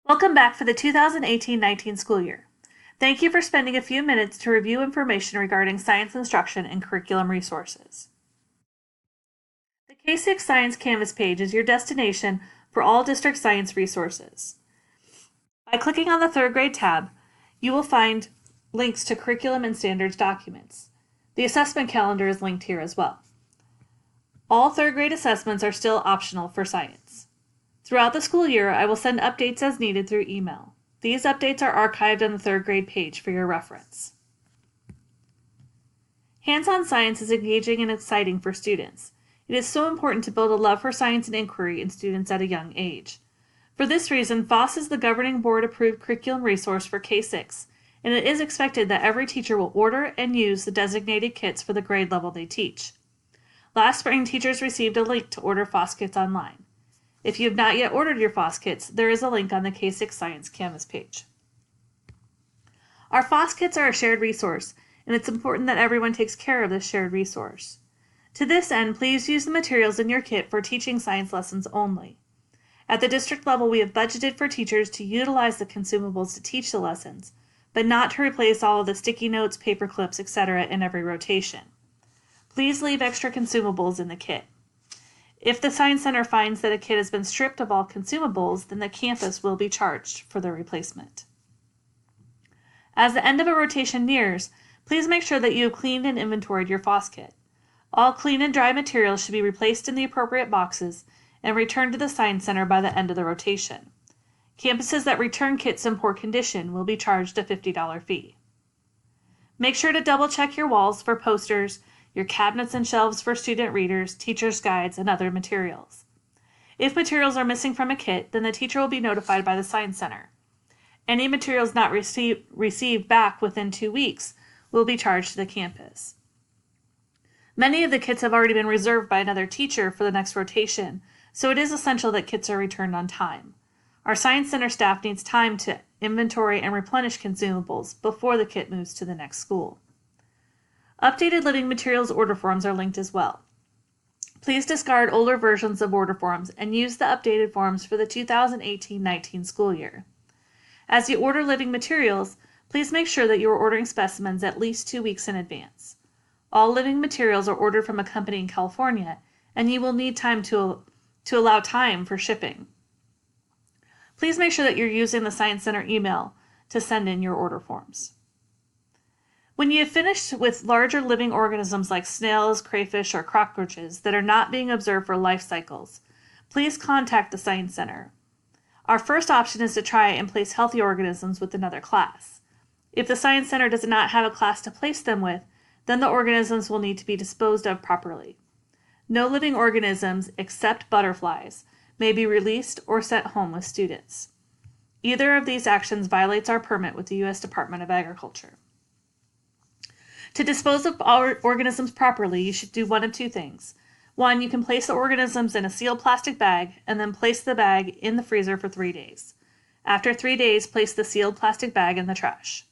Welcome back for the 2018-19 school year. Thank you for spending a few minutes to review information regarding science instruction and curriculum resources. The K6 Science Canvas page is your destination for all district science resources. By clicking on the third grade tab, you will find links to curriculum and standards documents. The assessment calendar is linked here as well. All third grade assessments are still optional for science. Throughout the school year, I will send updates as needed through email. These updates are archived on the third grade page for your reference. Hands-on science is engaging and exciting for students. It is so important to build a love for science and inquiry in students at a young age. For this reason, FOSS is the governing board-approved curriculum resource for K-6, and it is expected that every teacher will order and use the designated kits for the grade level they teach. Last spring, teachers received a link to order FOSS kits online. If you have not yet ordered your FOSS kits, there is a link on the K6 Science Canvas page. Our FOSS kits are a shared resource, and it's important that everyone takes care of this shared resource. To this end, please use the materials in your kit for teaching science lessons only. At the district level, we have budgeted for teachers to utilize the consumables to teach the lessons, but not to replace all of the sticky notes, paper clips, etc. in every rotation. Please leave extra consumables in the kit. If the Science Center finds that a kit has been stripped of all consumables, then the campus will be charged for the replacement. As the end of a rotation nears, please make sure that you have cleaned and inventoried your FOSS kit. All clean and dry materials should be replaced in the appropriate boxes and returned to the Science Center by the end of the rotation. Campuses that return kits in poor condition will be charged a $50 fee. Make sure to double check your walls for posters, your cabinets and shelves for student readers, teacher's guides, and other materials. If materials are missing from a kit, then the teacher will be notified by the Science Center. Any materials not received back within 2 weeks will be charged to the campus. Many of the kits have already been reserved by another teacher for the next rotation, so it is essential that kits are returned on time. Our Science Center staff needs time to inventory and replenish consumables before the kit moves to the next school. Updated living materials order forms are linked as well. Please discard older versions of order forms and use the updated forms for the 2018-19 school year. As you order living materials, please make sure that you are ordering specimens at least 2 weeks in advance. All living materials are ordered from a company in California, and you will need time to allow time for shipping. Please make sure that you're using the Science Center email to send in your order forms. When you have finished with larger living organisms like snails, crayfish, or cockroaches that are not being observed for life cycles, please contact the Science Center. Our first option is to try and place healthy organisms with another class. If the Science Center does not have a class to place them with, then the organisms will need to be disposed of properly. No living organisms, except butterflies, may be released or sent home with students. Either of these actions violates our permit with the U.S. Department of Agriculture. To dispose of organisms properly, you should do one of two things. One, you can place the organisms in a sealed plastic bag and then place the bag in the freezer for 3 days. After 3 days, place the sealed plastic bag in the trash.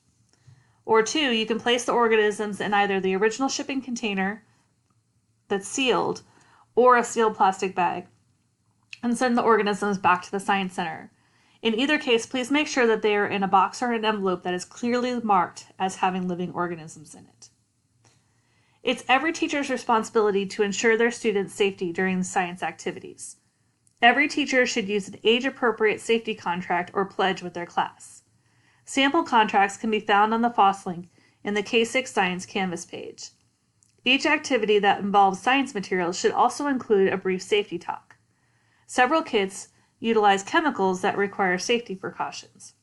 Or two, you can place the organisms in either the original shipping container that's sealed or a sealed plastic bag and send the organisms back to the Science Center. In either case, please make sure that they are in a box or an envelope that is clearly marked as having living organisms in it. It's every teacher's responsibility to ensure their students' safety during the science activities. Every teacher should use an age-appropriate safety contract or pledge with their class. Sample contracts can be found on the FOSS link in the K6 Science Canvas page. Each activity that involves science materials should also include a brief safety talk. Several kits utilize chemicals that require safety precautions.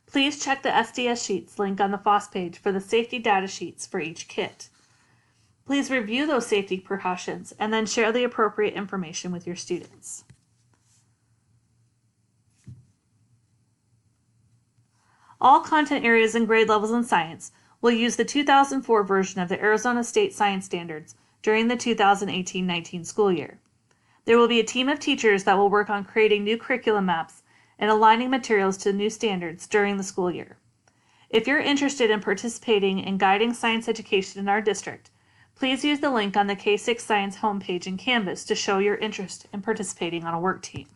Please check the SDS sheets link on the FOSS page for the safety data sheets for each kit. Please review those safety precautions and then share the appropriate information with your students. All content areas and grade levels in science will use the 2004 version of the Arizona State Science Standards during the 2018-19 school year. There will be a team of teachers that will work on creating new curriculum maps and aligning materials to new standards during the school year. If you're interested in participating in guiding science education in our district, please use the link on the K6 Science homepage in Canvas to show your interest in participating on a work team.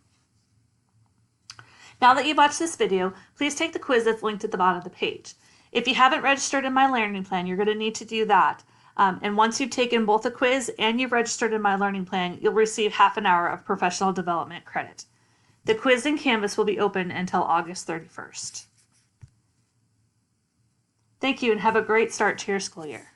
Now that you've watched this video, please take the quiz that's linked at the bottom of the page. If you haven't registered in My Learning Plan, you're going to need to do that. And once you've taken both the quiz and you've registered in My Learning Plan, you'll receive half an hour of professional development credit. The quiz in Canvas will be open until August 31st. Thank you and have a great start to your school year.